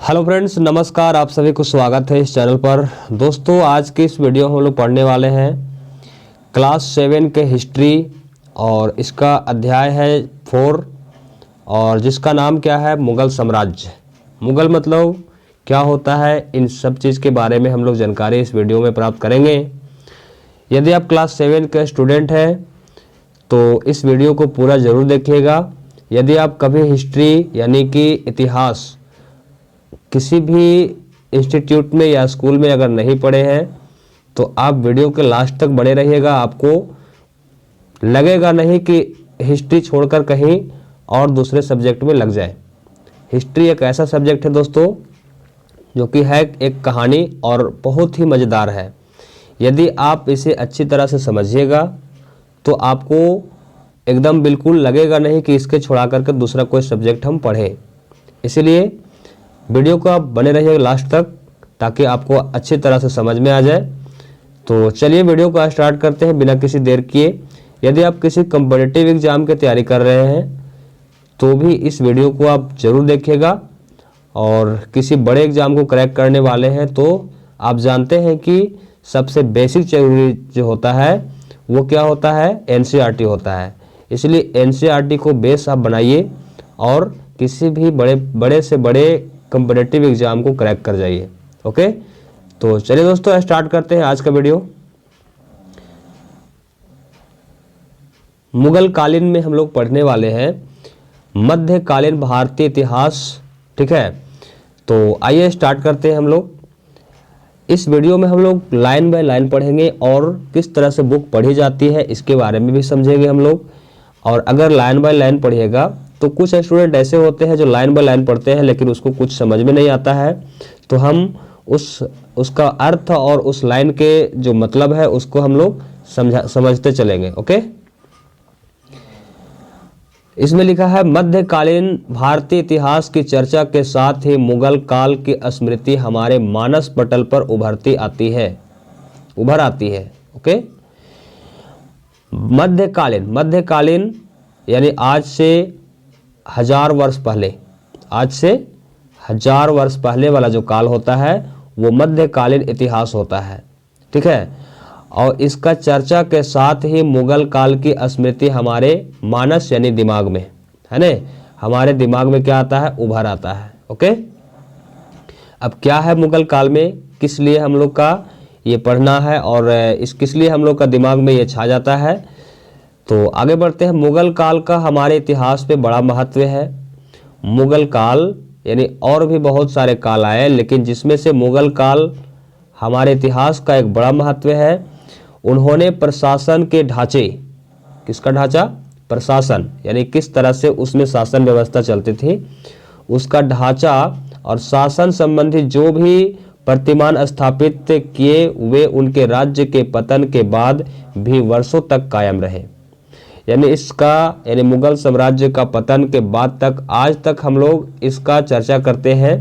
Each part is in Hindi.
हेलो फ्रेंड्स, नमस्कार। आप सभी को स्वागत है इस चैनल पर। दोस्तों, आज की इस वीडियो में हम लोग पढ़ने वाले हैं क्लास 7 के हिस्ट्री और इसका अध्याय है 4 और जिसका नाम क्या है, मुगल साम्राज्य। मुगल मतलब क्या होता है, इन सब चीज़ के बारे में हम लोग जानकारी इस वीडियो में प्राप्त करेंगे। यदि आप क्लास 7 के स्टूडेंट हैं तो इस वीडियो को पूरा ज़रूर देखिएगा। यदि आप कभी हिस्ट्री यानी कि इतिहास किसी भी इंस्टीट्यूट में या स्कूल में अगर नहीं पढ़े हैं तो आप वीडियो के लास्ट तक बने रहिएगा। आपको लगेगा नहीं कि हिस्ट्री छोड़कर कहीं और दूसरे सब्जेक्ट में लग जाए। हिस्ट्री एक ऐसा सब्जेक्ट है दोस्तों जो कि है एक कहानी और बहुत ही मज़ेदार है। यदि आप इसे अच्छी तरह से समझिएगा तो आपको एकदम बिल्कुल लगेगा नहीं कि इसके छोड़ा करके दूसरा कोई सब्जेक्ट हम पढ़ें। इसीलिए वीडियो को आप बने रहिए लास्ट तक ताकि आपको अच्छी तरह से समझ में आ जाए। तो चलिए वीडियो को स्टार्ट करते हैं बिना किसी देर किए। यदि आप किसी कॉम्पिटिटिव एग्जाम की तैयारी कर रहे हैं तो भी इस वीडियो को आप ज़रूर देखिएगा, और किसी बड़े एग्ज़ाम को क्रैक करने वाले हैं तो आप जानते हैं कि सबसे बेसिक जरूरी जो होता है वो क्या होता है, NCERT होता है। इसलिए NCERT को बेस आप बनाइए और किसी भी बड़े से बड़े कॉम्पिटिटिव एग्जाम को क्रैक कर जाइए। ओके, तो चलिए दोस्तों स्टार्ट करते हैं आज का वीडियो। मुगल कालीन में हम लोग पढ़ने वाले हैं मध्यकालीन भारतीय इतिहास। ठीक है, तो आइए स्टार्ट करते हैं हम लोग। इस वीडियो में हम लोग लाइन बाय लाइन पढ़ेंगे और किस तरह से बुक पढ़ी जाती है इसके बारे में भी समझेंगे हम लोग। और अगर लाइन बाय लाइन पढ़िएगा तो कुछ स्टूडेंट ऐसे होते हैं जो लाइन बाय लाइन पढ़ते हैं लेकिन उसको कुछ समझ में नहीं आता है, तो हम उसका अर्थ और उस लाइन के जो मतलब है उसको हम लोग समझते चलेंगे। ओके, इसमें लिखा है मध्यकालीन भारतीय इतिहास की चर्चा के साथ ही मुगल काल की स्मृति हमारे मानस पटल पर उभर आती है। ओके, मध्यकालीन यानी आज से 1000 वर्ष पहले वाला जो काल होता है वो मध्यकालीन इतिहास होता है। ठीक है, और इसका चर्चा के साथ ही मुगल काल की स्मृति हमारे मानस यानी दिमाग में है ना, हमारे दिमाग में क्या आता है, उभर आता है। ओके, अब क्या है मुगल काल में, किस लिए हम लोग का ये पढ़ना है और किस लिए हम लोग का दिमाग में ये छा जाता है। तो आगे बढ़ते हैं। मुगल काल का हमारे इतिहास पे बड़ा महत्व है। मुगल काल यानी और भी बहुत सारे काल आए लेकिन जिसमें से मुगल काल हमारे इतिहास का एक बड़ा महत्व है। उन्होंने प्रशासन के ढांचे, किसका ढांचा, प्रशासन यानी किस तरह से उसमें शासन व्यवस्था चलती थी उसका ढांचा और शासन संबंधी जो भी प्रतिमान स्थापित किए वे उनके राज्य के पतन के बाद भी वर्षों तक कायम रहे। यानी मुगल साम्राज्य का पतन के बाद तक आज तक हम लोग इसका चर्चा करते हैं।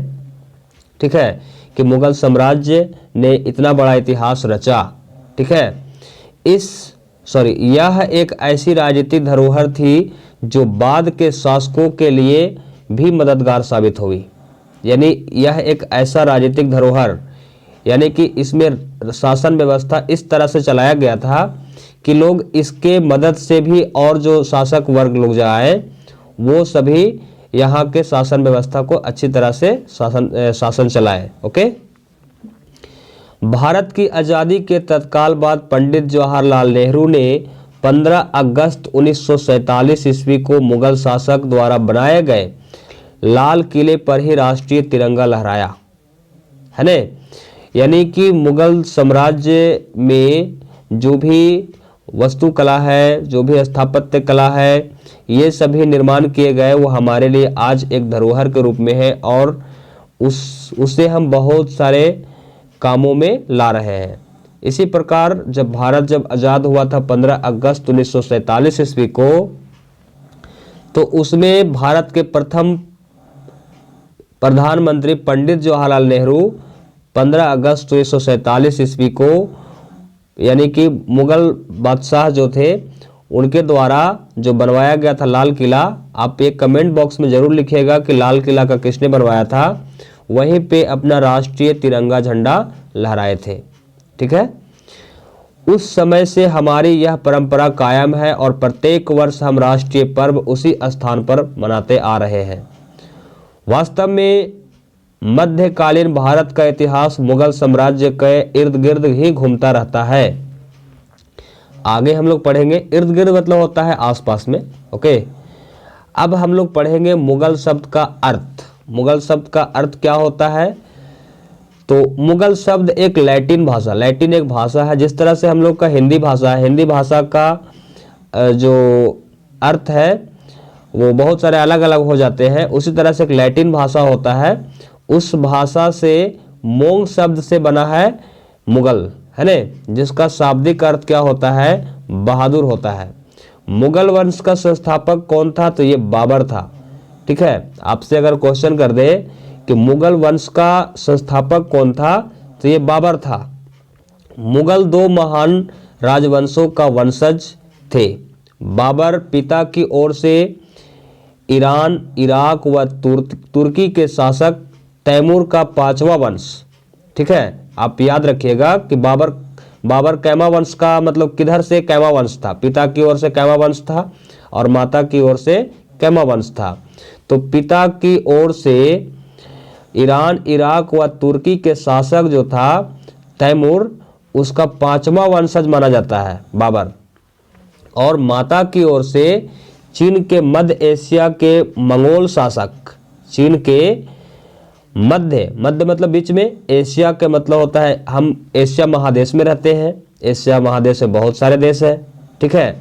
ठीक है, कि मुगल साम्राज्य ने इतना बड़ा इतिहास रचा। ठीक है, यह एक ऐसी राजनीतिक धरोहर थी जो बाद के शासकों के लिए भी मददगार साबित हुई। यानी यह एक ऐसा राजनीतिक धरोहर यानी कि इसमें शासन व्यवस्था इस तरह से चलाया गया था कि लोग इसके मदद से भी और जो शासक वर्ग लोग जो आए वो सभी यहाँ के शासन व्यवस्था को अच्छी तरह से शासन चलाए। ओके, भारत की आज़ादी के तत्काल बाद पंडित जवाहरलाल नेहरू ने 15 अगस्त 1947 ईस्वी को मुगल शासक द्वारा बनाए गए लाल किले पर ही राष्ट्रीय तिरंगा लहराया है ने। यानी कि मुगल साम्राज्य में जो भी वास्तुकला है, जो भी स्थापत्य कला है, ये सभी निर्माण किए गए वो हमारे लिए आज एक धरोहर के रूप में है और उससे हम बहुत सारे कामों में ला रहे हैं। इसी प्रकार जब आज़ाद हुआ था 15 अगस्त 1947 ईस्वी को, तो उसमें भारत के प्रथम प्रधानमंत्री पंडित जवाहरलाल नेहरू 15 अगस्त 1947 ईस्वी को यानी कि मुगल बादशाह जो थे उनके द्वारा जो बनवाया गया था लाल किला। आप एक कमेंट बॉक्स में ज़रूर लिखिएगा कि लाल किला का किसने बनवाया था। वहीं पे अपना राष्ट्रीय तिरंगा झंडा लहराए थे। ठीक है, उस समय से हमारी यह परंपरा कायम है और प्रत्येक वर्ष हम राष्ट्रीय पर्व उसी स्थान पर मनाते आ रहे हैं। वास्तव में मध्यकालीन भारत का इतिहास मुगल साम्राज्य के इर्द गिर्द ही घूमता रहता है। आगे हम लोग पढ़ेंगे, इर्द गिर्द मतलब होता है आसपास में। ओके, अब हम लोग पढ़ेंगे मुगल शब्द का अर्थ। मुगल शब्द का अर्थ क्या होता है? तो मुगल शब्द एक लैटिन भाषा, लैटिन एक भाषा है, जिस तरह से हम लोग का हिंदी भाषा है, हिंदी भाषा का जो अर्थ है वो बहुत सारे अलग अलग हो जाते हैं, उसी तरह से एक लैटिन भाषा होता है। उस भाषा से मोंग शब्द से बना है मुगल, है ना, जिसका शाब्दिक अर्थ क्या होता है? बहादुर होता है। मुगल वंश का संस्थापक कौन था? तो ये बाबर था। ठीक है, आपसे अगर क्वेश्चन कर दे कि मुगल वंश का संस्थापक कौन था, तो ये बाबर था। मुगल दो महान राजवंशों का वंशज थे। बाबर पिता की ओर से ईरान, इराक व तुर्की के शासक तैमूर का पांचवा वंश। ठीक है, आप याद रखिएगा कि बाबर कैमा वंश का मतलब किधर से कैमा वंश था? पिता की ओर से कैमा वंश था और माता की ओर से कैमा वंश था। तो पिता की ओर से ईरान, इराक व तुर्की के शासक जो था तैमूर, उसका पांचवा वंशज माना जाता है बाबर। और माता की ओर से चीन के मध्य एशिया के मंगोल शासक, चीन के मध्य मतलब बीच में, एशिया के मतलब होता है हम एशिया महादेश में रहते हैं। एशिया महादेश में बहुत सारे देश हैं। ठीक है,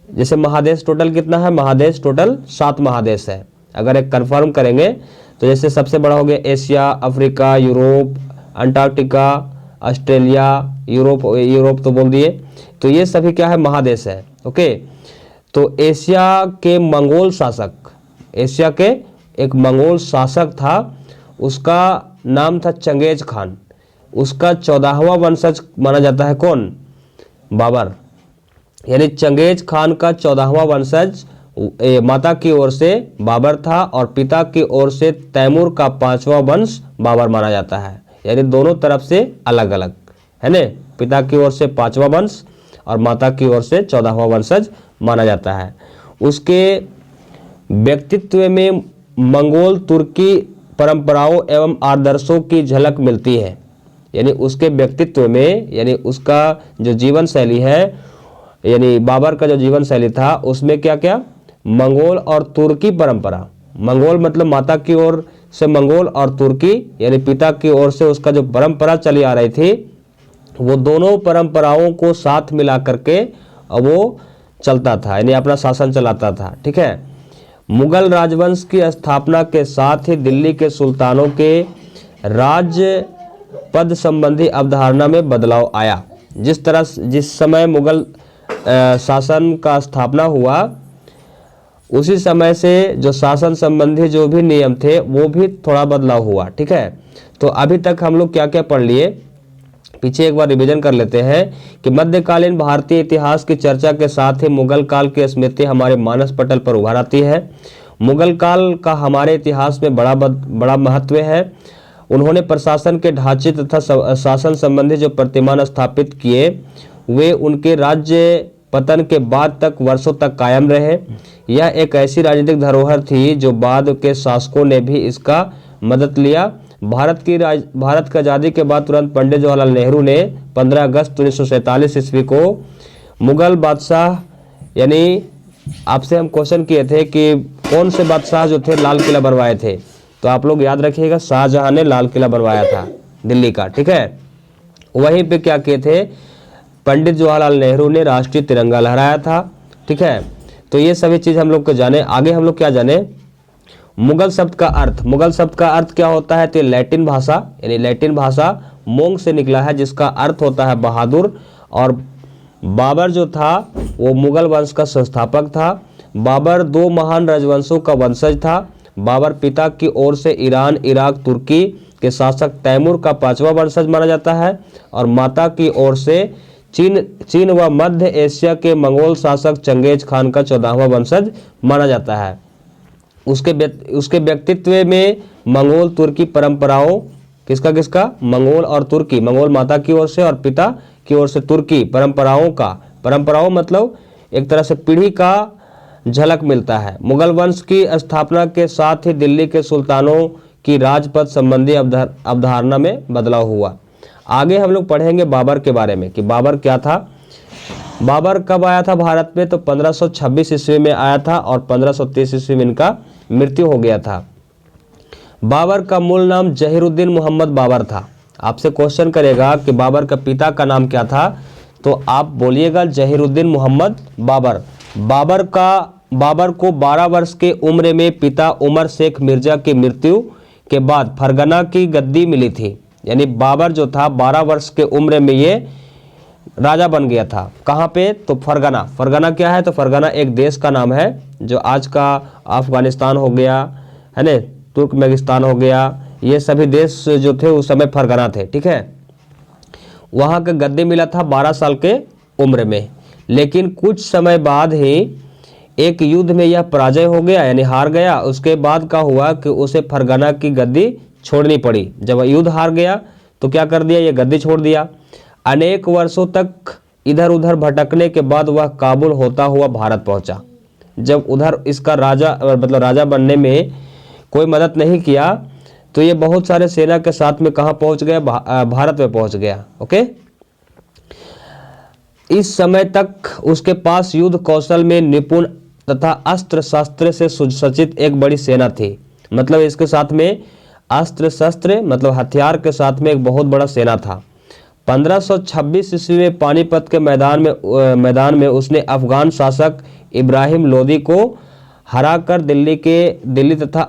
जैसे महादेश टोटल कितना है? महादेश टोटल 7 महादेश है। अगर एक कंफर्म करेंगे तो जैसे सबसे बड़ा हो गया Asia, Africa, Europe, Antarctica, Australia, Europe तो बोल दिए। तो ये सभी क्या है? महादेश है। ओके, तो एशिया के मंगोल शासक, एशिया के एक मंगोल शासक था, उसका नाम था चंगेज खान। उसका 14वां वंशज माना जाता है कौन? बाबर। यानी चंगेज खान का 14वां वंशज माता की ओर से बाबर था और पिता की ओर से तैमूर का 5वां वंश बाबर माना जाता है। यानी दोनों तरफ से अलग अलग है ना, पिता की ओर से 5वां वंश और माता की ओर से 14वां वंशज माना जाता है। उसके व्यक्तित्व में मंगोल तुर्की परंपराओं एवं आदर्शों की झलक मिलती है। यानी उसके व्यक्तित्व में, यानी उसका जो जीवन शैली है, यानी बाबर का जो जीवन शैली था, उसमें क्या क्या? मंगोल और तुर्की परंपरा। मंगोल मतलब माता की ओर से मंगोल और तुर्की यानी पिता की ओर से उसका जो परंपरा चली आ रही थी, वो दोनों परंपराओं को साथ मिला करके वो चलता था, यानी अपना शासन चलाता था। ठीक है, मुगल राजवंश की स्थापना के साथ ही दिल्ली के सुल्तानों के राज्य पद संबंधी अवधारणा में बदलाव आया। जिस समय मुगल शासन का स्थापना हुआ, उसी समय से जो शासन संबंधी जो भी नियम थे वो भी थोड़ा बदलाव हुआ। ठीक है, तो अभी तक हम लोग क्या क्या पढ़ लिए, पीछे एक बार रिवीजन कर लेते हैं कि मध्यकालीन भारतीय इतिहास की चर्चा के साथ ही मुगल काल की स्मृति हमारे मानस पटल पर उभर आती है। मुगल काल का हमारे इतिहास में बड़ा महत्व है। उन्होंने प्रशासन के ढांचे तथा शासन संबंधी जो प्रतिमान स्थापित किए, वे उनके राज्य पतन के बाद तक वर्षों तक कायम रहे। यह एक ऐसी राजनीतिक धरोहर थी जो बाद के शासकों ने भी इसका मदद लिया। भारत की आज़ादी के बाद तुरंत पंडित जवाहरलाल नेहरू ने 15 अगस्त 1947 ईस्वी को मुगल बादशाह, यानी आपसे हम क्वेश्चन किए थे कि कौन से बादशाह जो थे लाल किला बनवाए थे, तो आप लोग याद रखिएगा शाहजहां ने लाल किला बनवाया था दिल्ली का। ठीक है, वहीं पे क्या किए थे? पंडित जवाहरलाल नेहरू ने राष्ट्रीय तिरंगा लहराया था। ठीक है, तो ये सभी चीज़ हम लोग को जाने। आगे हम लोग क्या जाने? मुगल शब्द का अर्थ। मुगल शब्द का अर्थ क्या होता है? तो लैटिन भाषा, यानी लैटिन भाषा मोंग से निकला है, जिसका अर्थ होता है बहादुर। और बाबर जो था वो मुगल वंश का संस्थापक था। बाबर 2 महान राजवंशों का वंशज था। बाबर पिता की ओर से ईरान, इराक, तुर्की के शासक तैमूर का 5वां वंशज माना जाता है और माता की ओर से चीन व मध्य एशिया के मंगोल शासक चंगेज खान का 14वां वंशज माना जाता है। उसके व्यक्तित्व में मंगोल तुर्की परंपराओं, किसका किसका, मंगोल और तुर्की, मंगोल माता की ओर से और पिता की ओर से तुर्की परंपराओं का, परंपराओं मतलब एक तरह से पीढ़ी का झलक मिलता है। मुगल वंश की स्थापना के साथ ही दिल्ली के सुल्तानों की राजपथ संबंधी अवधारणा में बदलाव हुआ। आगे हम लोग पढ़ेंगे बाबर के बारे में कि बाबर क्या था। बाबर कब आया था भारत में, तो 1526 ईस्वी में आया था और 1530 ईस्वी में इनका मृत्यु हो गया था। बाबर का मूल नाम जहीरुद्दीन मोहम्मद बाबर था। आपसे क्वेश्चन करेगा कि बाबर का पिता का नाम क्या था, तो आप बोलिएगा जहीरुद्दीन मोहम्मद बाबर। बाबर को 12 वर्ष के उम्र में पिता उमर शेख मिर्जा की मृत्यु के बाद फरगना की गद्दी मिली थी। यानी बाबर जो था 12 वर्ष के उम्र में ये राजा बन गया था। कहाँ पे, तो फरगना। फरगना क्या है, तो फरगना एक देश का नाम है जो आज का अफगानिस्तान हो गया है ना, तुर्कमेनिस्तान हो गया, ये सभी देश जो थे उस समय फरगना थे। ठीक है, वहाँ का गद्दी मिला था 12 साल के उम्र में। लेकिन कुछ समय बाद ही एक युद्ध में यह पराजय हो गया, यानी हार गया। उसके बाद क्या हुआ कि उसे फरगना की गद्दी छोड़नी पड़ी। जब युद्ध हार गया तो क्या कर दिया, ये गद्दी छोड़ दिया। अनेक वर्षों तक इधर उधर भटकने के बाद वह काबुल होता हुआ भारत पहुंचा। जब उधर इसका राजा मतलब राजा बनने में कोई मदद नहीं किया तो ये बहुत सारे सेना के साथ में कहाँ पहुंच गया, भारत में पहुंच गया। ओके, इस समय तक उसके पास युद्ध कौशल में निपुण तथा अस्त्र शस्त्र से सुसज्जित एक बड़ी सेना थी। मतलब इसके साथ में अस्त्र शस्त्र मतलब हथियार के साथ में एक बहुत बड़ा सेना था। 1526 ईस्वी में पानीपत के मैदान में उसने अफगान शासक इब्राहिम लोदी को हराकर दिल्ली तथा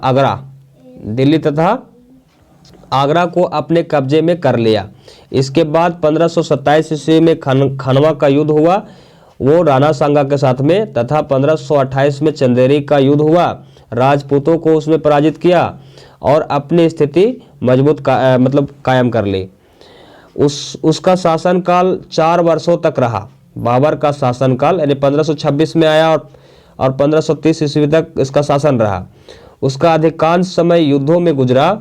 आगरा को अपने कब्जे में कर लिया। इसके बाद 1527 ईस्वी में खनवा का युद्ध हुआ, वो राणा सांगा के साथ में, तथा 1528 में चंदेरी का युद्ध हुआ। राजपूतों को उसने पराजित किया और अपनी स्थिति मजबूत कायम कर ली। उसका शासनकाल 4 वर्षों तक रहा। बाबर का शासनकाल यानी 1526 में आया और 1530 ईस्वी तक इसका शासन रहा। उसका अधिकांश समय युद्धों में गुजरा।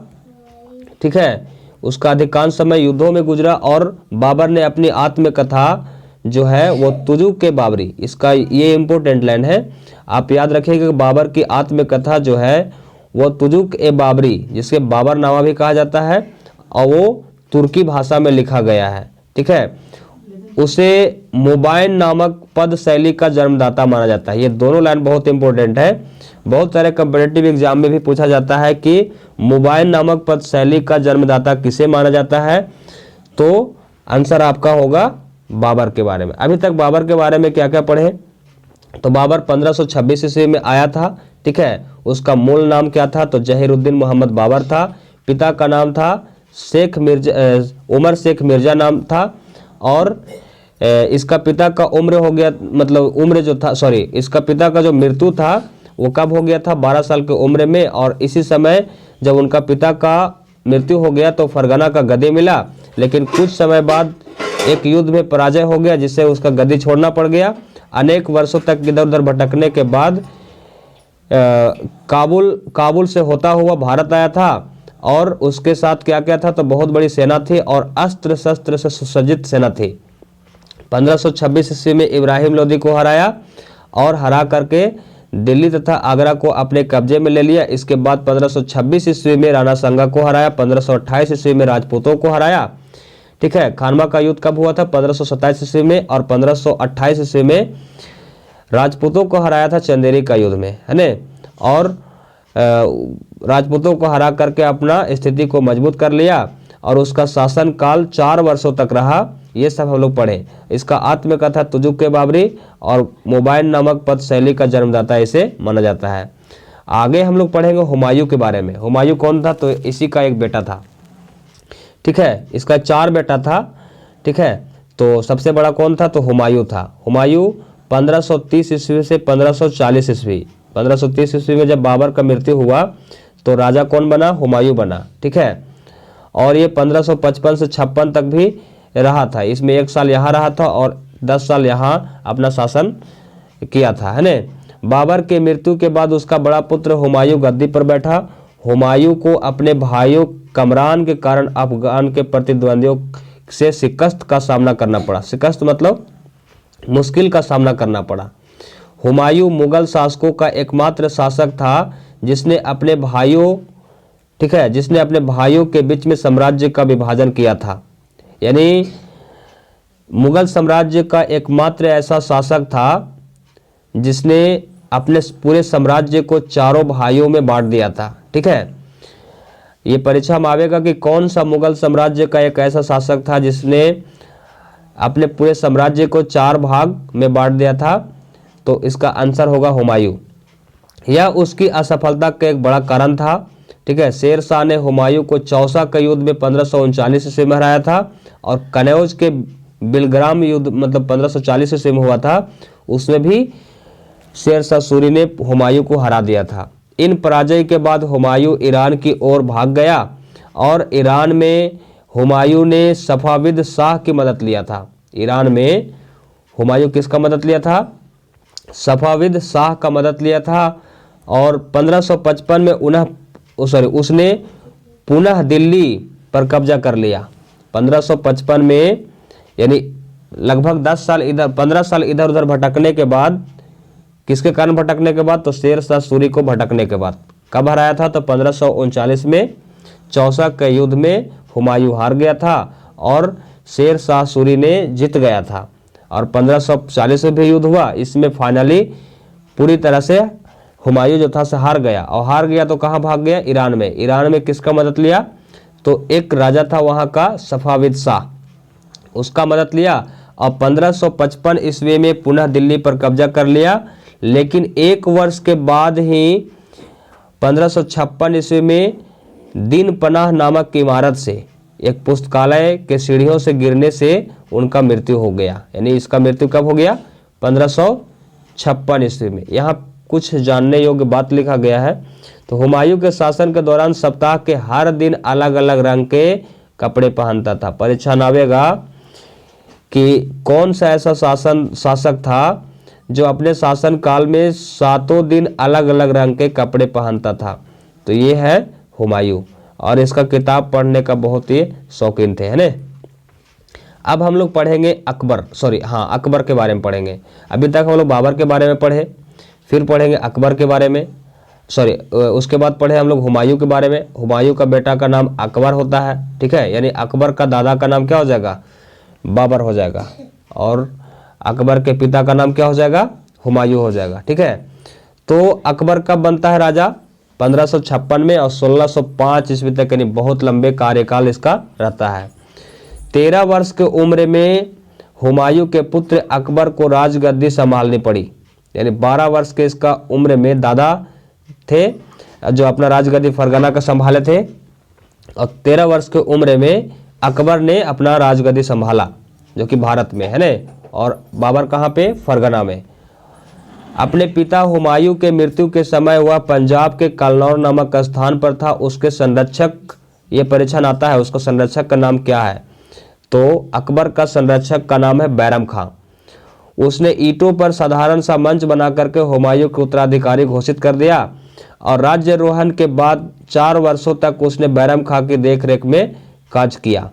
ठीक है, उसका अधिकांश समय युद्धों में गुजरा और बाबर ने अपनी आत्मकथा जो है वो तुजुक के बाबरी, इसका ये इम्पोर्टेंट लाइन है, आप याद रखिएगा। बाबर की आत्मकथा जो है वो तुजुक ए बाबरी, जिसके बाबरनामा भी कहा जाता है, और वो तुर्की भाषा में लिखा गया है। ठीक है, उसे मुबाइन नामक पद शैली का जन्मदाता माना जाता है। ये दोनों लाइन बहुत इंपॉर्टेंट है, बहुत सारे कॉम्पिटिटिव एग्जाम में भी पूछा जाता है कि मुबाइन नामक पद शैली का जन्मदाता किसे माना जाता है, तो आंसर आपका होगा बाबर के बारे में। अभी तक बाबर के बारे में क्या क्या पढ़े, तो बाबर 1526 ईस्वी में आया था। ठीक है, उसका मूल नाम क्या था, तो जहीरुद्दीन मोहम्मद बाबर था। पिता का नाम था उमर शेख मिर्जा नाम था, और इसका पिता का उम्र हो गया, मतलब उम्र जो था, सॉरी, इसका पिता का जो मृत्यु था वो कब हो गया था, 12 साल की उम्र में। और इसी समय जब उनका पिता का मृत्यु हो गया तो फरगना का गद्दी मिला, लेकिन कुछ समय बाद एक युद्ध में पराजय हो गया जिससे उसका गद्दी छोड़ना पड़ गया। अनेक वर्षों तक इधर उधर भटकने के बाद काबुल से होता हुआ भारत आया था, और उसके साथ क्या क्या था, तो बहुत बड़ी सेना थी और अस्त्र शस्त्र से सुसज्जित सेना थी। 1526 ईस्वी में इब्राहिम लोदी को हराया और हरा करके दिल्ली तथा आगरा को अपने कब्जे में ले लिया। इसके बाद 1526 ईस्वी में राणा सांगा को हराया, 1528 ईस्वी में राजपूतों को हराया। ठीक है, खानवा का युद्ध कब हुआ था, 1527 ईस्वी में, और 1528 ईस्वी में राजपूतों को हराया था चंदेरी का युद्ध में, है ना, और राजपूतों को हरा करके अपना स्थिति को मजबूत कर लिया, और उसका शासन काल 4 वर्षों तक रहा। ये सब हम लोग पढ़े। इसका आत्मकथा तुजुक के बाबरी और मुबाइन नामक पद शैली का जन्मदाता इसे माना जाता है। आगे हम लोग पढ़ेंगे हुमायूं के बारे में। हुमायूं कौन था, तो इसी का एक बेटा था। ठीक है, इसका 4 बेटा था। ठीक है, तो सबसे बड़ा कौन था, तो हुमायूं था। हुमायूं 1530 ईस्वी से 1540 ईस्वी, 1530 ईस्वी में जब बाबर का मृत्यु हुआ तो राजा कौन बना, हुमायूं बना। ठीक है, और ये 1555 से 56 तक भी रहा था। इसमें 1 साल यहाँ रहा था और 10 साल यहाँ अपना शासन किया था, है ना। बाबर के मृत्यु के बाद उसका बड़ा पुत्र हुमायूं गद्दी पर बैठा। हुमायूं को अपने भाइयों कमरान के कारण अफगान के प्रतिद्वंदियों से शिकस्त का सामना करना पड़ा। शिकस्त मतलब मुश्किल का सामना करना पड़ा। हुमायूं मुगल शासकों का एकमात्र शासक था जिसने अपने भाइयों, ठीक है, जिसने अपने भाइयों के बीच में साम्राज्य का विभाजन किया था। यानी मुगल साम्राज्य का एकमात्र ऐसा शासक था जिसने अपने पूरे साम्राज्य को चारों भाइयों में बांट दिया था। ठीक है, ये परीक्षा में आवेगा कि कौन सा मुगल साम्राज्य का एक ऐसा शासक था जिसने अपने पूरे साम्राज्य को 4 भाग में बांट दिया था। तो इसका आंसर होगा हुमायूं। यह उसकी असफलता का एक बड़ा कारण था। ठीक है, शेर शाह ने हुमायूं को चौसा के युद्ध में 1539 ईस्वी में हराया था और कनौज के बिलग्राम युद्ध मतलब 1540 ईस्वी में हुआ था, उसमें भी शेर शाह सूरी ने हुमायूं को हरा दिया था। इन पराजय के बाद हुमायूं ईरान की ओर भाग गया और ईरान में हुमायूं ने सफाविद शाह की मदद लिया था। ईरान में हुमायूं किसका मदद लिया था? सफाविद शाह का मदद लिया था और 1555 में उसने पुनः दिल्ली पर कब्जा कर लिया। 1555 में, यानी लगभग 10 साल इधर 15 साल इधर उधर भटकने के बाद, किसके कारण भटकने के बाद? तो शेर शाह सूरी को भटकने के बाद। कब हराया था? तो 1539 में चौसा के युद्ध में हुमायूं हार गया था और शेर शाह सूरी ने जीत गया था। और 1540 में भी युद्ध हुआ, इसमें फाइनली पूरी तरह से हुमायूं जो था से हार गया। और हार गया तो कहाँ भाग गया? ईरान में। ईरान में किसका मदद लिया? तो एक राजा था वहाँ का सफाविद शाह, उसका मदद लिया और 1555 ईस्वी में पुनः दिल्ली पर कब्जा कर लिया। लेकिन 1 वर्ष के बाद ही 1556 ईस्वी में दिन पनाह नामक इमारत से, एक पुस्तकालय के सीढ़ियों से गिरने से उनका मृत्यु हो गया। यानी इसका मृत्यु कब हो गया? 1556 ईस्वी में। यहाँ कुछ जानने योग्य बात लिखा गया है। तो हुमायूं के शासन के दौरान सप्ताह के हर दिन अलग अलग रंग के कपड़े पहनता था। परीक्षा में आवेगा कि कौन सा ऐसा शासक था जो अपने शासन काल में 7 दिन अलग अलग रंग के कपड़े पहनता था? तो ये है हुमायूं और इसका किताब पढ़ने का बहुत ही शौकीन थे, है ना। अब हम लोग पढ़ेंगे अकबर के बारे में पढ़ेंगे। अभी तक हम लोग बाबर के बारे में पढ़े, फिर पढ़ेंगे अकबर के बारे में, उसके बाद पढ़े हम लोग हुमायूं के बारे में। हुमायूं का बेटा का नाम अकबर होता है। ठीक है, यानी अकबर का दादा का नाम क्या हो जाएगा? बाबर हो जाएगा और अकबर के पिता का नाम क्या हो जाएगा? हुमायूं हो जाएगा। ठीक है, तो अकबर कब बनता है राजा? 1556 में और 1605 ईस्वी तक, यानी बहुत लंबे कार्यकाल इसका रहता है। 13 वर्ष की उम्र में हुमायूं के पुत्र अकबर को राजगद्दी संभालनी पड़ी। यानी 12 वर्ष के इसका उम्र में दादा थे जो अपना राजगद्दी फरगना का संभाले थे और 13 वर्ष की उम्र में अकबर ने अपना राजगद्दी संभाला, जो कि भारत में है ना, और बाबर कहाँ पे? फरगना में। अपने पिता हुमायूं के मृत्यु के समय वह पंजाब के कलनौर नामक स्थान पर था। उसके संरक्षक, ये परीक्षा में आता है, उसका संरक्षक का नाम क्या है? तो अकबर का संरक्षक का नाम है बैरम खां। उसने ईंटों पर साधारण सा मंच बना करके हुमायूं के उत्तराधिकारी घोषित कर दिया और राज्यारोहण के बाद 4 वर्षों तक उसने बैरम खां की देखरेख में काज किया।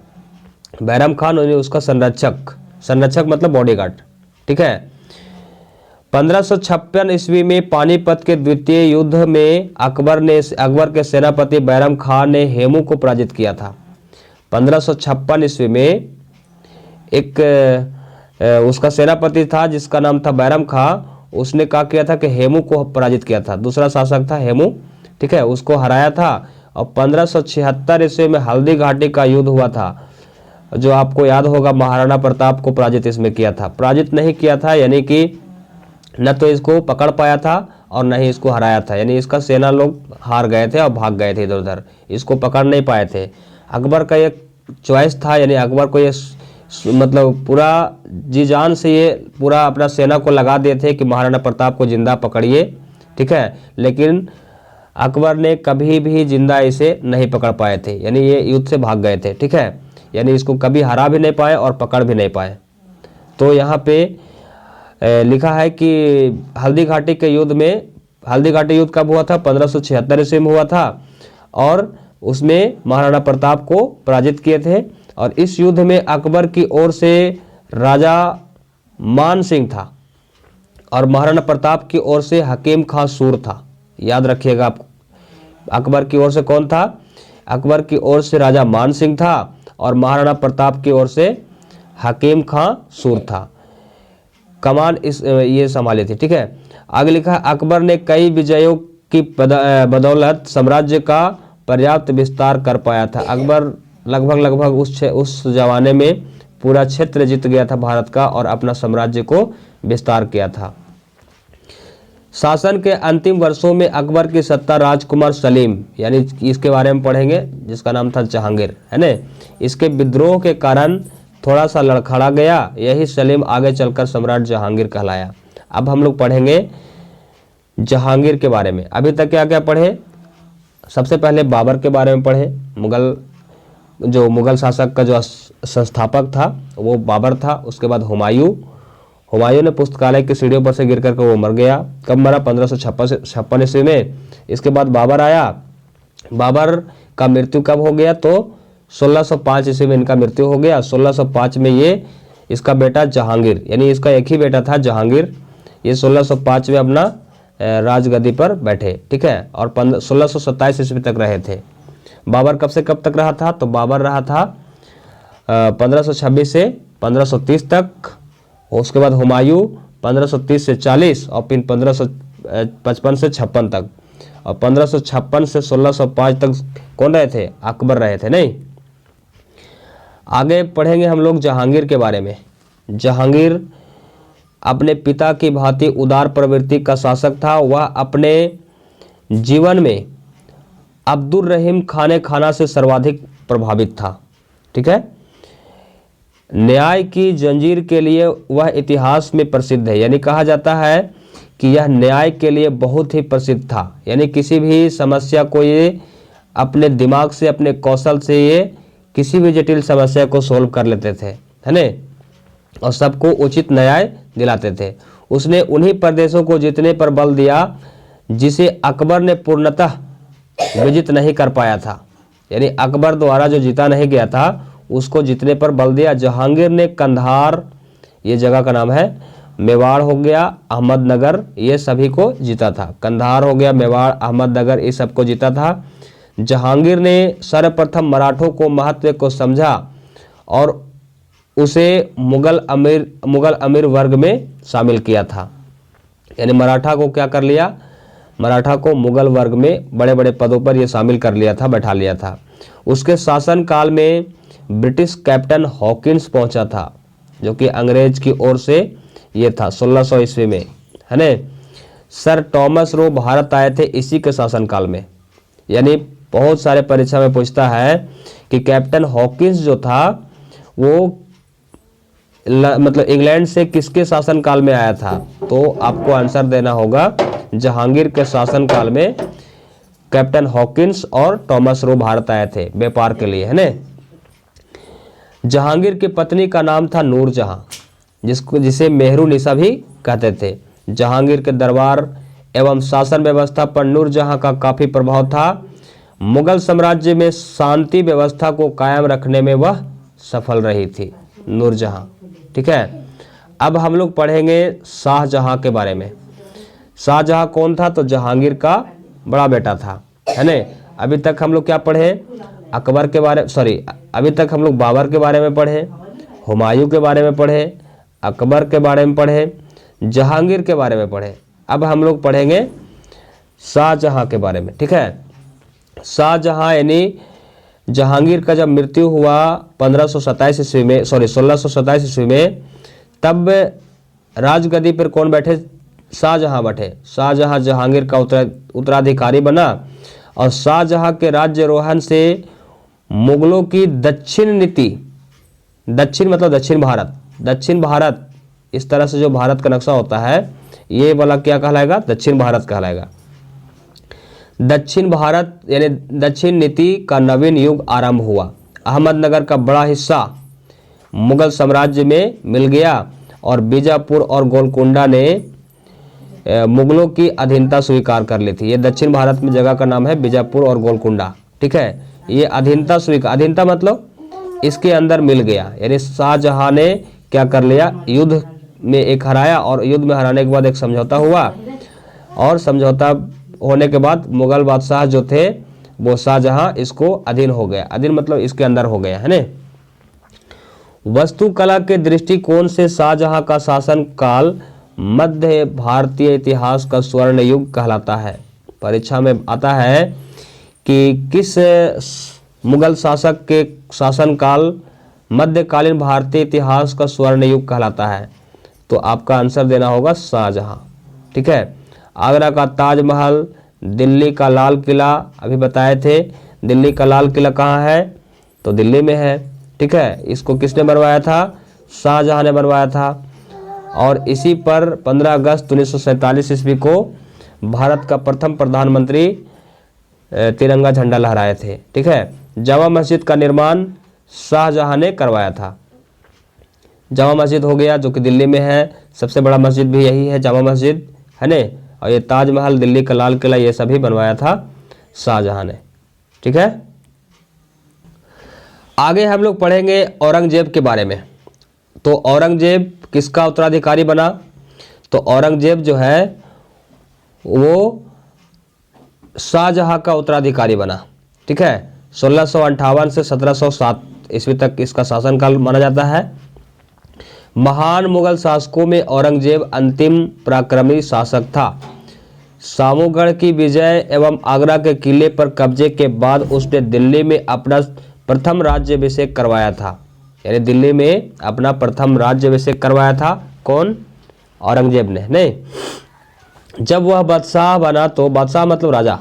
बैरम खान उसका संरक्षक मतलब बॉडीगार्ड। ठीक है, 1556 ईस्वी में पानीपत के द्वितीय युद्ध में अकबर के सेनापति बैरम खान ने हेमू को पराजित किया था। 1556 ईस्वी में एक उसका सेनापति था जिसका नाम था बैरम खान। उसने क्या किया था कि हेमू को पराजित किया था। दूसरा शासक था हेमू, ठीक है, उसको हराया था। और 1576 ईस्वी में हल्दी घाटी का युद्ध हुआ था, जो आपको याद होगा महाराणा प्रताप को पराजित इसमें किया था। पराजित नहीं किया था, यानी कि न तो इसको पकड़ पाया था और न ही इसको हराया था। यानी इसका सेना लोग हार गए थे और भाग गए थे इधर उधर, इसको पकड़ नहीं पाए थे। अकबर का एक चॉइस था, यानी अकबर को ये मतलब पूरा जी जान से ये पूरा अपना सेना को लगा दिए थे कि महाराणा प्रताप को जिंदा पकड़िए। ठीक है, लेकिन अकबर ने कभी भी जिंदा इसे नहीं पकड़ पाए थे, यानी ये युद्ध से भाग गए थे। ठीक है, यानी इसको कभी हरा भी नहीं पाए और पकड़ भी नहीं पाए। तो यहाँ पे लिखा है कि हल्दी घाटी के युद्ध में, हल्दी घाटी युद्ध कब हुआ था? 1576 ईस्वी में हुआ था और उसमें महाराणा प्रताप को पराजित किए थे। और इस युद्ध में अकबर की ओर से राजा मान सिंह था और महाराणा प्रताप की ओर से हकीम खां सूर था। याद रखिएगा आप, अकबर की ओर से कौन था? अकबर की ओर से राजा मान सिंह था और महाराणा प्रताप की ओर से हकीम खां सूर था। कमान ये संभाली थी। ठीक है, आगे लिखा अकबर ने कई विजयों की बदौलत साम्राज्य का पर्याप्त विस्तार कर पाया था। अकबर लगभग उस जमाने में पूरा क्षेत्र जीत गया था भारत का और अपना साम्राज्य को विस्तार किया था। शासन के अंतिम वर्षों में अकबर की सत्ता राजकुमार सलीम, यानी इसके बारे में पढ़ेंगे, जिसका नाम था जहांगीर, है ना, इसके विद्रोह के कारण थोड़ा सा लड़खड़ा गया। यही सलीम आगे चलकर सम्राट जहांगीर कहलाया। अब हम लोग पढ़ेंगे जहांगीर के बारे में। अभी तक क्या क्या पढ़े? सबसे पहले बाबर के बारे में पढ़े। मुगल शासक का जो संस्थापक था वो बाबर था। उसके बाद हुमायूं ने पुस्तकालय की सीढ़ियों पर से गिर करके वो मर गया। कब मरा? 1556 ईस्वी में। इसके बाद बाबर आया। बाबर का मृत्यु कब हो गया? तो 1605 ईस्वी में इनका मृत्यु हो गया। 1605 में ये इसका बेटा जहांगीर, यानी इसका एक ही बेटा था जहांगीर, ये 1605 में अपना राजगद्दी पर बैठे। ठीक है, और 1627 ईस्वी तक रहे थे। बाबर कब से कब तक रहा था? तो बाबर रहा था 1526 से 1530 तक। उसके बाद हुमायूं 1530 से 40 और फिर 1555 से 56 तक। और 1556 से 1605 तक कौन रहे थे? अकबर रहे थे। नहीं, आगे पढ़ेंगे हम लोग जहांगीर के बारे में। जहांगीर अपने पिता की भांति उदार प्रवृत्ति का शासक था। वह अपने जीवन में अब्दुल रहीम खाना से सर्वाधिक प्रभावित था। ठीक है, न्याय की जंजीर के लिए वह इतिहास में प्रसिद्ध है, यानी कहा जाता है कि यह न्याय के लिए बहुत ही प्रसिद्ध था। यानी किसी भी समस्या को ये अपने दिमाग से, अपने कौशल से ये किसी भी जटिल समस्या को सोल्व कर लेते थे, है ना, और सबको उचित न्याय दिलाते थे। उसने उन्हीं प्रदेशों को जीतने पर बल दिया जिसे अकबर ने पूर्णतः विजित नहीं कर पाया था। यानी अकबर द्वारा जो जीता नहीं गया था उसको जीतने पर बल दिया। जहांगीर ने कंधार, ये जगह का नाम है, मेवाड़ हो गया, अहमदनगर, ये सभी को जीता था। कंधार हो गया, मेवाड़, अहमदनगर, ये सबको जीता था। जहांगीर ने सर्वप्रथम मराठों को महत्व को समझा और उसे मुगल अमीर वर्ग में शामिल किया था। यानी मराठा को क्या कर लिया? मराठा को मुगल वर्ग में बड़े बड़े पदों पर ये शामिल कर लिया था, बैठा लिया था। उसके शासन काल में ब्रिटिश कैप्टन हॉकिंस पहुंचा था, जो कि अंग्रेज की ओर से ये था 1600 ईस्वी में, है ना। सर टॉमस रो भारत आए थे इसी के शासन काल में। यानी बहुत सारे परीक्षा में पूछता है कि कैप्टन हॉकिंस जो था वो मतलब इंग्लैंड से किसके शासन काल में आया था? तो आपको आंसर देना होगा जहांगीर के शासन काल में कैप्टन हॉकिंस और टॉमस रो भारत आए थे व्यापार के लिए, है ना। जहांगीर की पत्नी का नाम था नूरजहां, जिसे मेहरुनिसा भी कहते थे। जहांगीर के दरबार एवं शासन व्यवस्था पर नूरजहां का काफी प्रभाव था। मुगल साम्राज्य में शांति व्यवस्था को कायम रखने में वह सफल रही थी, नूरजहां। ठीक है, अब हम लोग पढ़ेंगे शाहजहां के बारे में। शाहजहां कौन था? तो जहांगीर का बड़ा बेटा था, है ना। अभी तक हम लोग क्या पढ़े? अभी तक हम लोग बाबर के बारे में पढ़े, हुमायूं के बारे में पढ़े, अकबर के बारे में पढ़े, जहांगीर के बारे में पढ़े। अब हम लोग पढ़ेंगे शाहजहां के बारे में। ठीक है, शाहजहां यानी जहांगीर का जब मृत्यु हुआ 1627 ईस्वी में, तब राजगद्दी पर कौन बैठे? शाहजहां बैठे। शाहजहां जहांगीर का उत्तराधिकारी बना और शाहजहां के राज्यारोहण से मुगलों की दक्षिण नीति, दक्षिण मतलब दक्षिण भारत, इस तरह से जो भारत का नक्शा होता है ये वाला क्या कहलाएगा? दक्षिण भारत कहलाएगा। दक्षिण भारत यानी दक्षिण नीति का नवीन युग आरंभ हुआ। अहमदनगर का बड़ा हिस्सा मुगल साम्राज्य में मिल गया और बीजापुर और गोलकुंडा ने मुगलों की अधीनता स्वीकार कर ली थी। ये दक्षिण भारत में जगह का नाम है बीजापुर और गोलकुंडा, ठीक है। ये अधीनता स्वीकार, अधीनता मतलब इसके अंदर मिल गया, यानी शाहजहां ने क्या कर लिया, युद्ध में एक हराया और युद्ध में हराने के बाद एक समझौता हुआ और समझौता होने के बाद मुगल बादशाह जो थे वो शाहजहां इसको अधीन हो गया, अधीन मतलब इसके अंदर हो गया, है ना। वास्तुकला के दृष्टिकोण से शाहजहां का शासन काल मध्य भारतीय इतिहास का स्वर्ण युग कहलाता है। परीक्षा में आता है कि किस मुगल शासक के शासनकाल मध्यकालीन भारतीय इतिहास का स्वर्ण युग कहलाता है, तो आपका आंसर देना होगा शाहजहां, ठीक है। आगरा का ताजमहल, दिल्ली का लाल किला, अभी बताए थे दिल्ली का लाल किला कहाँ है, तो दिल्ली में है, ठीक है। इसको किसने बनवाया था, शाहजहां ने बनवाया था। और इसी पर 15 अगस्त 1947 ईस्वी को भारत का प्रथम प्रधानमंत्री तिरंगा झंडा लहराए थे, ठीक है। जामा मस्जिद का निर्माण शाहजहां ने करवाया था। जामा मस्जिद हो गया जो कि दिल्ली में है, सबसे बड़ा मस्जिद भी यही है जामा मस्जिद, है ने। और ये ताजमहल, दिल्ली का लाल किला, ये सभी बनवाया था शाहजहां ने, ठीक है। आगे हम लोग पढ़ेंगे औरंगजेब के बारे में। तो औरंगजेब किसका उत्तराधिकारी बना, तो औरंगजेब जो है वो शाहजहां का उत्तराधिकारी बना, ठीक है। 1658 से 1707 ईस्वी तक इसका शासनकाल माना जाता है। महान मुगल शासकों में औरंगजेब अंतिम पराक्रमी शासक था। सामूगढ़ की विजय एवं आगरा के किले पर कब्जे के बाद उसने दिल्ली में अपना प्रथम राज्याभिषेक करवाया था, यानी दिल्ली में अपना प्रथम राज्याभिषेक करवाया था कौन, औरंगजेब ने, नहीं। जब वह बादशाह बना तो, बादशाह मतलब राजा,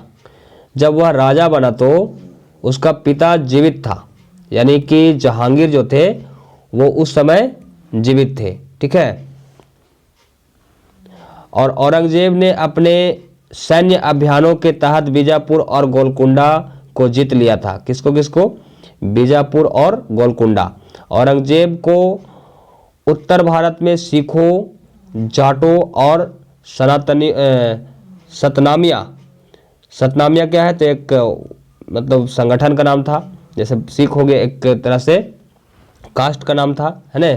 जब वह राजा बना तो उसका पिता जीवित था, यानी कि जहांगीर जो थे वो उस समय जीवित थे, ठीक है। और औरंगजेब ने अपने सैन्य अभियानों के तहत बीजापुर और गोलकुंडा को जीत लिया था। किसको किसको, बीजापुर और गोलकुंडा। औरंगजेब को उत्तर भारत में सिखों, जाटों और सतनामिया क्या है, तो एक मतलब संगठन का नाम था, जैसे सिख हो गए एक तरह से कास्ट का नाम था, है ना।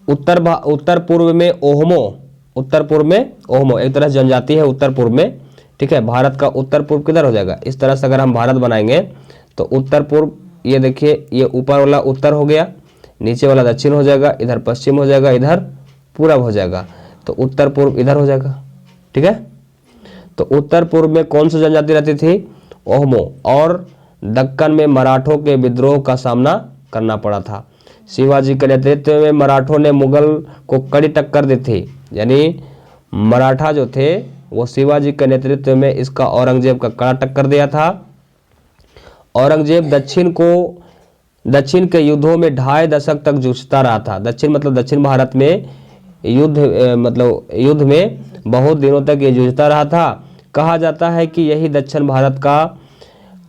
उत्तर पूर्व में ओहमो, उत्तर पूर्व में ओहमो एक तरह से जनजाति है उत्तर पूर्व में, ठीक है। भारत का उत्तर पूर्व किधर हो जाएगा, इस तरह से अगर हम भारत बनाएंगे तो उत्तर पूर्व, ये देखिए ये ऊपर वाला उत्तर हो गया, नीचे वाला दक्षिण हो जाएगा, इधर पश्चिम हो जाएगा, इधर पूरब हो जाएगा, तो उत्तर पूर्व इधर हो जाएगा, ठीक है। तो उत्तर पूर्व में कौन सी जनजाति रहती थी, ओहमो। और दक्कन में मराठों के विद्रोह का सामना करना पड़ा था। शिवाजी के नेतृत्व में मराठों ने मुगल को कड़ी टक्कर दी थी, यानी मराठा जो थे वो शिवाजी के नेतृत्व में इसका औरंगजेब का कड़ा टक्कर दिया था। औरंगजेब दक्षिण के युद्धों में 2.5 दशक तक जूझता रहा था। दक्षिण मतलब दक्षिण भारत में युद्ध में बहुत दिनों तक ये जूझता रहा था। कहा जाता है कि यही दक्षिण भारत का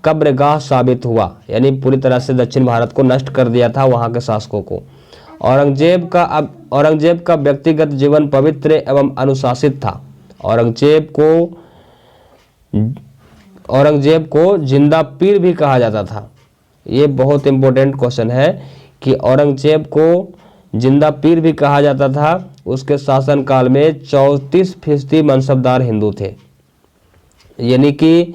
कब्रगाह साबित हुआ, यानी पूरी तरह से दक्षिण भारत को नष्ट कर दिया था वहां के शासकों को। औरंगजेब का व्यक्तिगत जीवन पवित्र एवं अनुशासित था। औरंगजेब को जिंदा पीर भी कहा जाता था। ये बहुत इंपॉर्टेंट क्वेश्चन है कि औरंगजेब को जिंदा पीर भी कहा जाता था। उसके शासनकाल में 34% मनसबदार हिंदू थे, यानी कि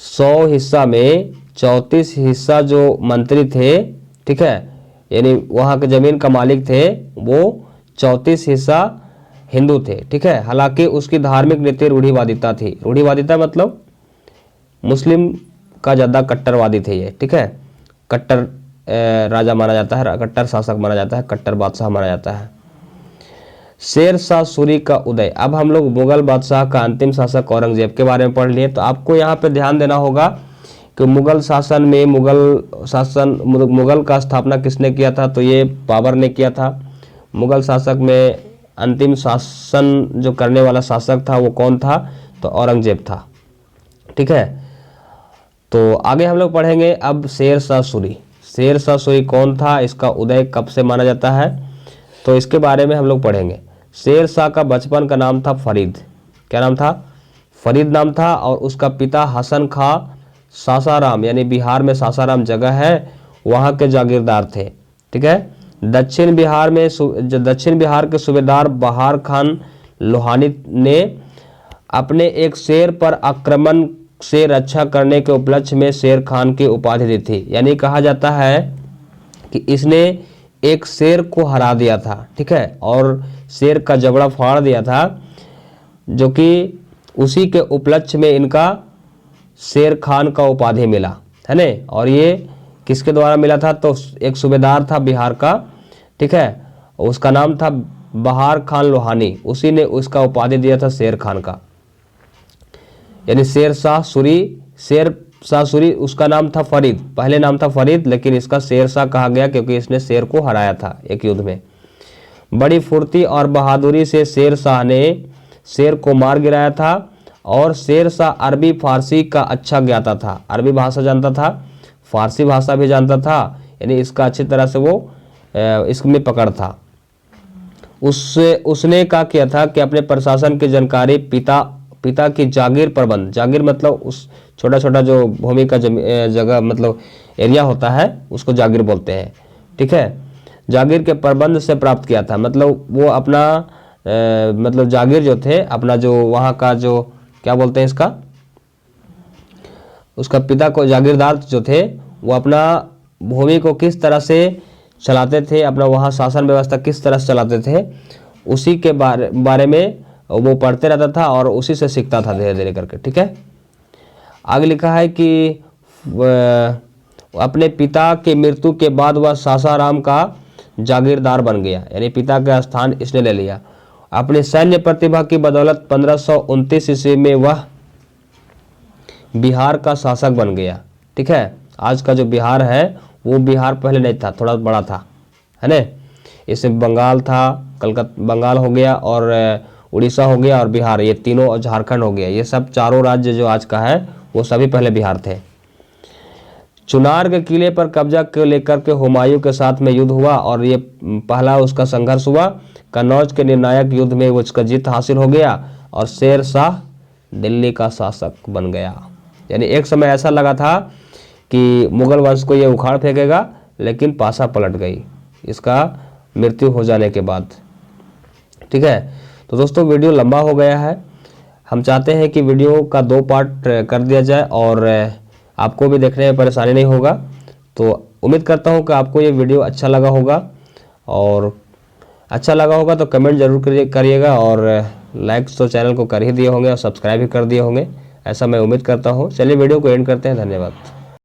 100 हिस्सा में 34 हिस्सा जो मंत्री थे, ठीक है, यानी वहाँ के जमीन का मालिक थे वो 34 हिस्सा हिंदू थे, ठीक है। हालांकि उसकी धार्मिक नीति रूढ़िवादिता थी। रूढ़िवादिता मतलब मुस्लिम का ज़्यादा कट्टरवादी थे ये, ठीक है। कट्टर राजा माना जाता है, कट्टर शासक माना जाता है, कट्टर बादशाह माना जाता है। शेर शाह सूरी का उदय। अब हम लोग मुगल बादशाह का अंतिम शासक औरंगजेब के बारे में पढ़ लिए। तो आपको यहाँ पे ध्यान देना होगा कि मुगल का स्थापना किसने किया था, तो ये बाबर ने किया था। मुगल शासक में अंतिम शासन जो करने वाला शासक था वो कौन था, तो औरंगजेब था, ठीक है। तो आगे हम लोग पढ़ेंगे अब शेर शाह सूरी। शेर शाह सूरी कौन था, इसका उदय कब से माना जाता है, तो इसके बारे में हम लोग पढ़ेंगे। शेर शाह का बचपन का नाम था फरीद। क्या नाम था, फरीद नाम था। और उसका पिता हसन खां सासाराम यानी बिहार में सासाराम जगह है, वहाँ के जागीरदार थे। ठीक है। दक्षिण बिहार में जो दक्षिण बिहार के सूबेदार बहार खान लोहानी ने अपने एक शेर पर आक्रमण से रक्षा करने के उपलक्ष्य में शेर खान की उपाधि दी थी। यानी कहा जाता है कि इसने एक शेर को हरा दिया था। ठीक है, और शेर का जबड़ा फाड़ दिया था, जो कि उसी के उपलक्ष्य में इनका शेर खान का उपाधि मिला है ने। और ये किसके द्वारा मिला था? तो एक सूबेदार था बिहार का। ठीक है, उसका नाम था बहार खान लोहानी, उसी ने उसका उपाधि दिया था शेर खान का। यानी शेर शाह सूरी उसका नाम था फरीद, पहले नाम था फरीद, लेकिन इसका शेर शाह कहा गया क्योंकि इसने शेर को हराया था एक युद्ध में। बड़ी फुर्ती और बहादुरी से शेर शाह ने शेर को मार गिराया था। और शेर शाह अरबी फारसी का अच्छा ज्ञाता था, अरबी भाषा जानता था, फारसी भाषा भी जानता था, यानी इसका अच्छी तरह से वो इसमें पकड़ था। उसने क्या किया था कि अपने प्रशासन की जानकारी पिता की जागीर प्रबंध, जागीर मतलब उस छोटा छोटा जो भूमि का जगह मतलब एरिया होता है उसको जागीर बोलते हैं। ठीक है, जागीर के प्रबंध से प्राप्त किया था। मतलब वो अपना मतलब जागीर जो थे, अपना जो वहाँ का जो क्या बोलते हैं इसका, उसका पिता को जागीरदार जो थे वो अपना भूमि को किस तरह से चलाते थे, अपना वहाँ शासन व्यवस्था किस तरह से चलाते थे, उसी के बारे में वो पढ़ते रहता था और उसी से सीखता था धीरे धीरे करके। ठीक है, आगे लिखा है कि अपने पिता की मृत्यु के बाद वह सासाराम का जागीरदार बन गया, यानी पिता का स्थान इसने ले लिया। अपनी सैन्य प्रतिभा की बदौलत 1529 ईस्वी में वह बिहार का शासक बन गया। ठीक है, आज का जो बिहार है वो बिहार पहले नहीं था, थोड़ा बड़ा था, है ना। इसमें बंगाल था, कलकत्ता बंगाल हो गया, और उड़ीसा हो गया, और बिहार, ये तीनों, और झारखंड हो गया। ये सब चारों राज्य जो आज का है वो सभी पहले बिहार थे। चुनार के किले पर कब्जा को लेकर के हुमायूं के साथ में युद्ध हुआ, और ये पहला उसका संघर्ष हुआ। कन्नौज के निर्णायक युद्ध में वो उसका जीत हासिल हो गया और शेर शाह दिल्ली का शासक बन गया। यानी एक समय ऐसा लगा था कि मुगल वंश को ये उखाड़ फेंकेगा, लेकिन पासा पलट गई इसका मृत्यु हो जाने के बाद। ठीक है, तो दोस्तों वीडियो लंबा हो गया है, हम चाहते हैं कि वीडियो का 2 पार्ट कर दिया जाए और आपको भी देखने में परेशानी नहीं होगा। तो उम्मीद करता हूं कि आपको ये वीडियो अच्छा लगा होगा, और अच्छा लगा होगा तो कमेंट जरूर करिएगा, और लाइक तो चैनल को कर ही दिए होंगे और सब्सक्राइब भी कर दिए होंगे, ऐसा मैं उम्मीद करता हूं। चलिए वीडियो को एंड करते हैं, धन्यवाद।